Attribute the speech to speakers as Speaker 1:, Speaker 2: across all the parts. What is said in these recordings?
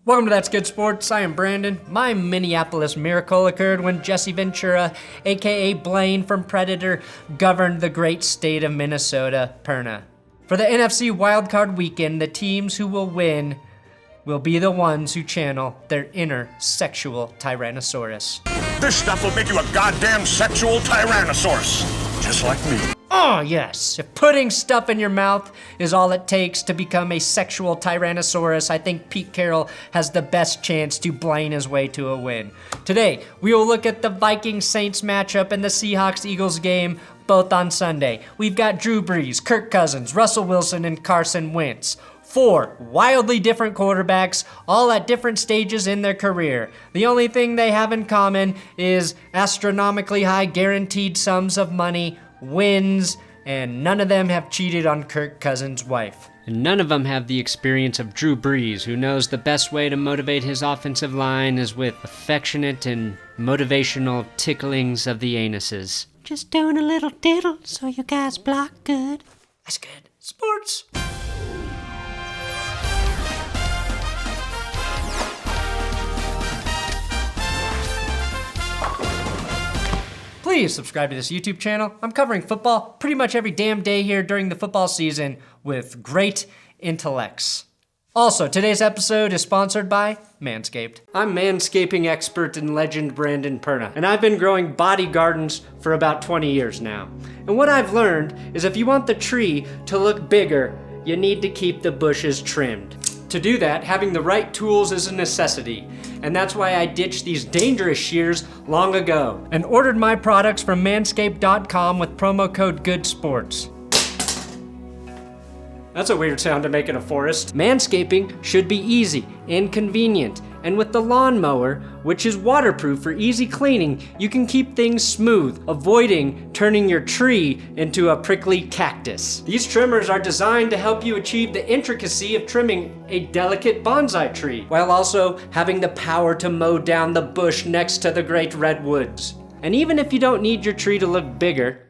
Speaker 1: Welcome to That's Good Sports. I am Brandon. My Minneapolis Miracle occurred when Jesse Ventura, aka Blaine from Predator, governed the great state of Minnesota, Perna. For the NFC wildcard weekend, the teams who will win will be the ones who channel their inner sexual Tyrannosaurus.
Speaker 2: This stuff will make you a goddamn sexual Tyrannosaurus, just like me.
Speaker 1: Oh yes, if putting stuff in your mouth is all it takes to become a sexual Tyrannosaurus, I think Pete Carroll has the best chance to Blaine his way to a win. Today, we will look at the Vikings-Saints matchup and the Seahawks-Eagles game, both on Sunday. We've got Drew Brees, Kirk Cousins, Russell Wilson, and Carson Wentz. 4 wildly different quarterbacks, all at different stages in their career. The only thing they have in common is astronomically high guaranteed sums of money, wins, and none of them have cheated on Kirk Cousins' wife.
Speaker 3: And none of them have the experience of Drew Brees, who knows the best way to motivate his offensive line is with affectionate and motivational ticklings of the anuses.
Speaker 4: Just doing a little diddle so you guys block good.
Speaker 1: That's good. Sports. Please subscribe to this YouTube channel. I'm covering football pretty much every damn day here during the football season with great intellects. Also, today's episode is sponsored by Manscaped. I'm manscaping expert and legend Brandon Perna, and I've been growing body gardens for about 20 years now. And what I've learned is if you want the tree to look bigger, you need to keep the bushes trimmed. To do that, having the right tools is a necessity, and that's why I ditched these dangerous shears long ago and ordered my products from manscaped.com with promo code GOODSPORTS. That's a weird sound to make in a forest. Manscaping should be easy and convenient, and with the lawnmower, which is waterproof for easy cleaning, you can keep things smooth, avoiding turning your tree into a prickly cactus. These trimmers are designed to help you achieve the intricacy of trimming a delicate bonsai tree, while also having the power to mow down the bush next to the great redwoods. And even if you don't need your tree to look bigger,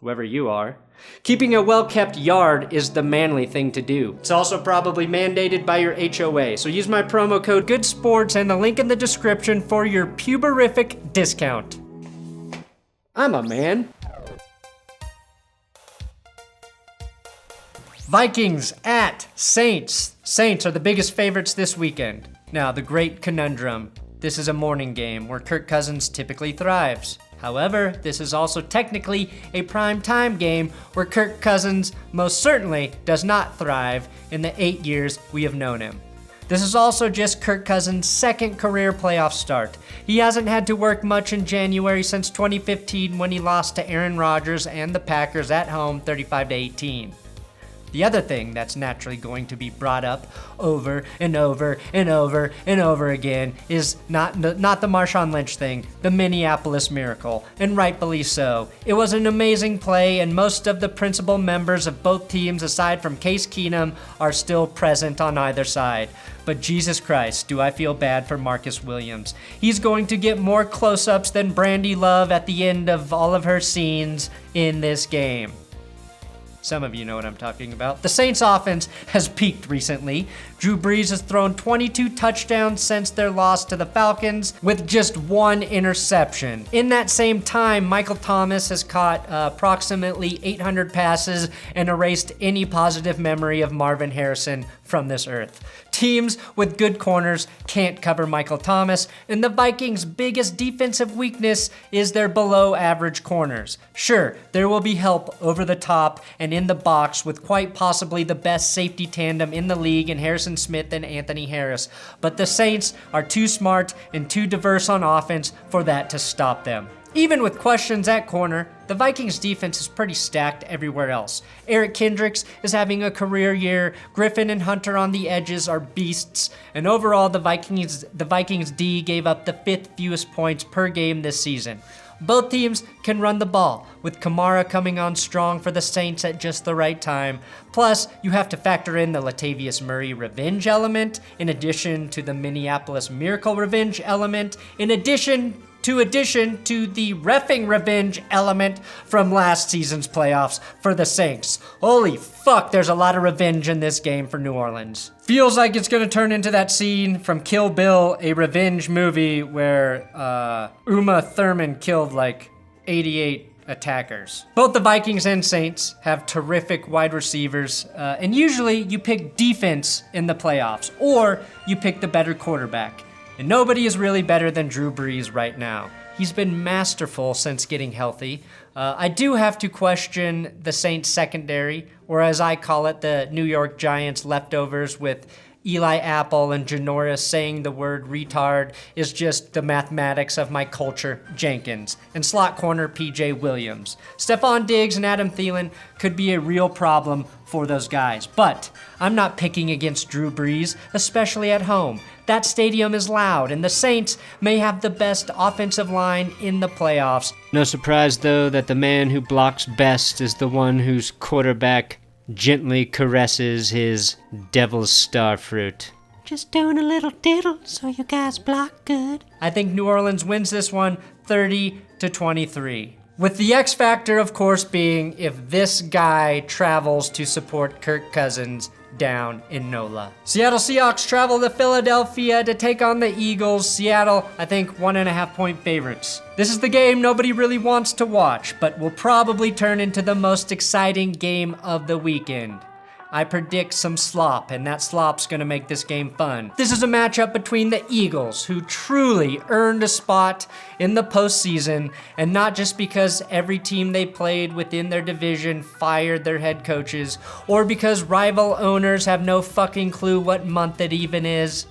Speaker 1: whoever you are, keeping a well-kept yard is the manly thing to do. It's also probably mandated by your HOA, so use my promo code GOODSPORTS and the link in the description for your puberific discount. I'm a man. Vikings at Saints. Saints are the biggest favorites this weekend. Now, the great conundrum. This is a morning game where Kirk Cousins typically thrives. However, this is also technically a prime time game where Kirk Cousins most certainly does not thrive in the 8 years we have known him. This is also just Kirk Cousins' second career playoff start. He hasn't had to work much in January since 2015 when he lost to Aaron Rodgers and the Packers at home 35-18. The other thing that's naturally going to be brought up over and over and over and over again is not the Marshawn Lynch thing, the Minneapolis Miracle, and rightfully so. It was an amazing play, and most of the principal members of both teams, aside from Case Keenum, are still present on either side. But Jesus Christ, do I feel bad for Marcus Williams. He's going to get more close-ups than Brandy Love at the end of all of her scenes in this game. Some of you know what I'm talking about. The Saints offense has peaked recently. Drew Brees has thrown 22 touchdowns since their loss to the Falcons with just 1 interception. In that same time, Michael Thomas has caught approximately 800 passes and erased any positive memory of Marvin Harrison from this earth. Teams with good corners can't cover Michael Thomas, and the Vikings' biggest defensive weakness is their below average corners. Sure, there will be help over the top and in the box with quite possibly the best safety tandem in the league in Harrison Smith and Anthony Harris, but the Saints are too smart and too diverse on offense for that to stop them. Even with questions at corner, the Vikings defense is pretty stacked everywhere else. Eric Kendricks is having a career year, Griffin and Hunter on the edges are beasts, and overall the Vikings D gave up the 5th fewest points per game this season. Both teams can run the ball, with Kamara coming on strong for the Saints at just the right time. Plus, you have to factor in the Latavius Murray revenge element, in addition to the Minneapolis Miracle revenge element, in addition to addition to the reffing revenge element from last season's playoffs for the Saints. Holy fuck, there's a lot of revenge in this game for New Orleans. Feels like it's gonna turn into that scene from Kill Bill, a revenge movie where Uma Thurman killed like 88 attackers. Both the Vikings and Saints have terrific wide receivers, and usually you pick defense in the playoffs, or you pick the better quarterback. And nobody is really better than Drew Brees right now. He's been masterful since getting healthy. I do have to question the Saints secondary, or as I call it, the New York Giants leftovers with Eli Apple and Janoris saying the word retard is just the mathematics of my culture, Jenkins, and slot corner PJ Williams. Stefon Diggs and Adam Thielen could be a real problem for those guys, but I'm not picking against Drew Brees, especially at home. That stadium is loud, and the Saints may have the best offensive line in the playoffs.
Speaker 3: No surprise, though, that the man who blocks best is the one whose quarterback gently caresses his devil's star fruit.
Speaker 4: Just doing a little diddle so you guys block good.
Speaker 1: I think New Orleans wins this one 30-23. With the X factor, of course, being if this guy travels to support Kirk Cousins down in NOLA. Seattle Seahawks travel to Philadelphia to take on the Eagles. Seattle, I think, 1.5-point favorites. This is the game nobody really wants to watch, but will probably turn into the most exciting game of the weekend. I predict some slop, and that slop's gonna make this game fun. This is a matchup between the Eagles, who truly earned a spot in the postseason, and not just because every team they played within their division fired their head coaches, or because rival owners have no fucking clue what month it even is.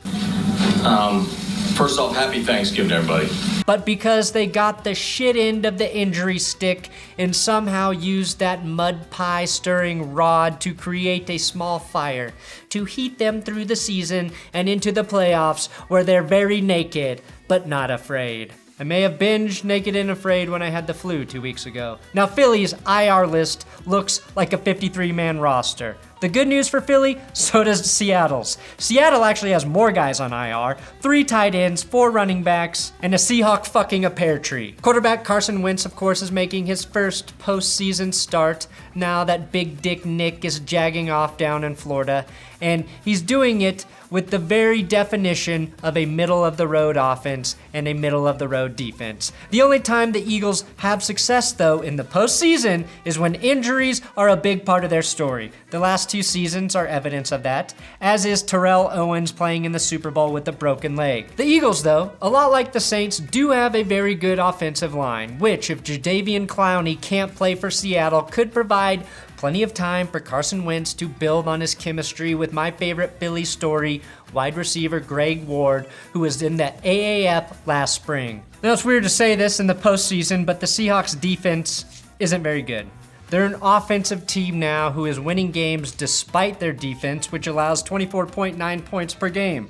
Speaker 5: First off, happy Thanksgiving, everybody.
Speaker 1: But because they got the shit end of the injury stick and somehow used that mud pie stirring rod to create a small fire to heat them through the season and into the playoffs where they're very naked but not afraid. I may have binged Naked and Afraid when I had the flu 2 weeks ago. Now Philly's IR list looks like a 53-man roster. The good news for Philly, so does Seattle's. Seattle actually has more guys on IR, 3 tight ends, 4 running backs, and a Seahawk fucking a pear tree. Quarterback Carson Wentz, of course, is making his first postseason start now that Big Dick Nick is jagging off down in Florida, and he's doing it with the very definition of a middle-of-the-road offense and a middle-of-the-road defense. The only time the Eagles have success, though, in the postseason is when injuries are a big part of their story. The last 2 seasons are evidence of that, as is Terrell Owens playing in the Super Bowl with a broken leg. The Eagles, though, a lot like the Saints, do have a very good offensive line, which, if Jadeveon Clowney can't play for Seattle, could provide plenty of time for Carson Wentz to build on his chemistry with my favorite Philly story, wide receiver Greg Ward, who was in the AAF last spring. Now, it's weird to say this in the postseason, but the Seahawks defense isn't very good. They're an offensive team now who is winning games despite their defense, which allows 24.9 points per game.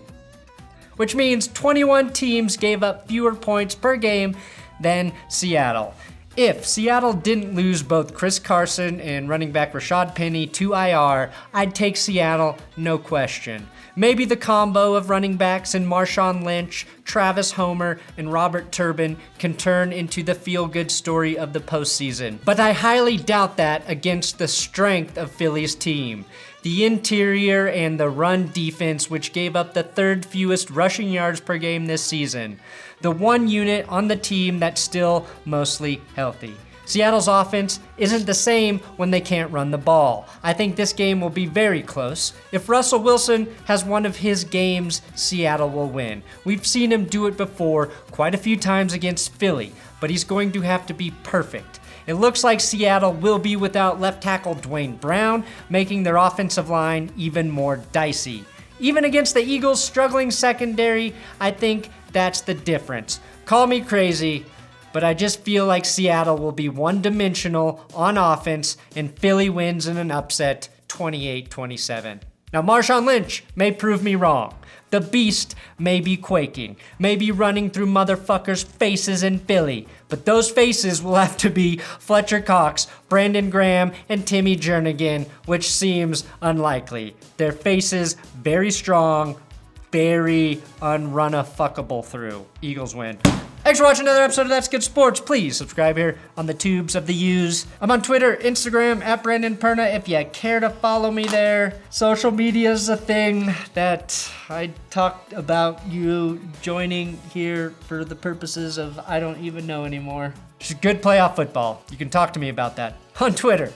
Speaker 1: Which means 21 teams gave up fewer points per game than Seattle. If Seattle didn't lose both Chris Carson and running back Rashad Penny to IR, I'd take Seattle, no question. Maybe the combo of running backs in Marshawn Lynch, Travis Homer, and Robert Turbin can turn into the feel-good story of the postseason. But I highly doubt that against the strength of Philly's team. The interior and the run defense, which gave up the 3rd fewest rushing yards per game this season. The one unit on the team that's still mostly healthy. Seattle's offense isn't the same when they can't run the ball. I think this game will be very close. If Russell Wilson has one of his games, Seattle will win. We've seen him do it before quite a few times against Philly, but he's going to have to be perfect. It looks like Seattle will be without left tackle Duane Brown, making their offensive line even more dicey. Even against the Eagles' struggling secondary, I think that's the difference. Call me crazy, but I just feel like Seattle will be one-dimensional on offense and Philly wins in an upset 28-27. Now, Marshawn Lynch may prove me wrong. The beast may be quaking, may be running through motherfuckers' faces in Philly, but those faces will have to be Fletcher Cox, Brandon Graham, and Timmy Jernigan, which seems unlikely. Their faces very strong, very unrun-a-fuckable through. Eagles win. Thanks for watching another episode of That's Good Sports. Please subscribe here on the tubes of the U's. I'm on Twitter, Instagram, at Brandon Perna, if you care to follow me there. Social media is a thing that I talked about you joining here for the purposes of I don't even know anymore. Just good playoff football. You can talk to me about that on Twitter.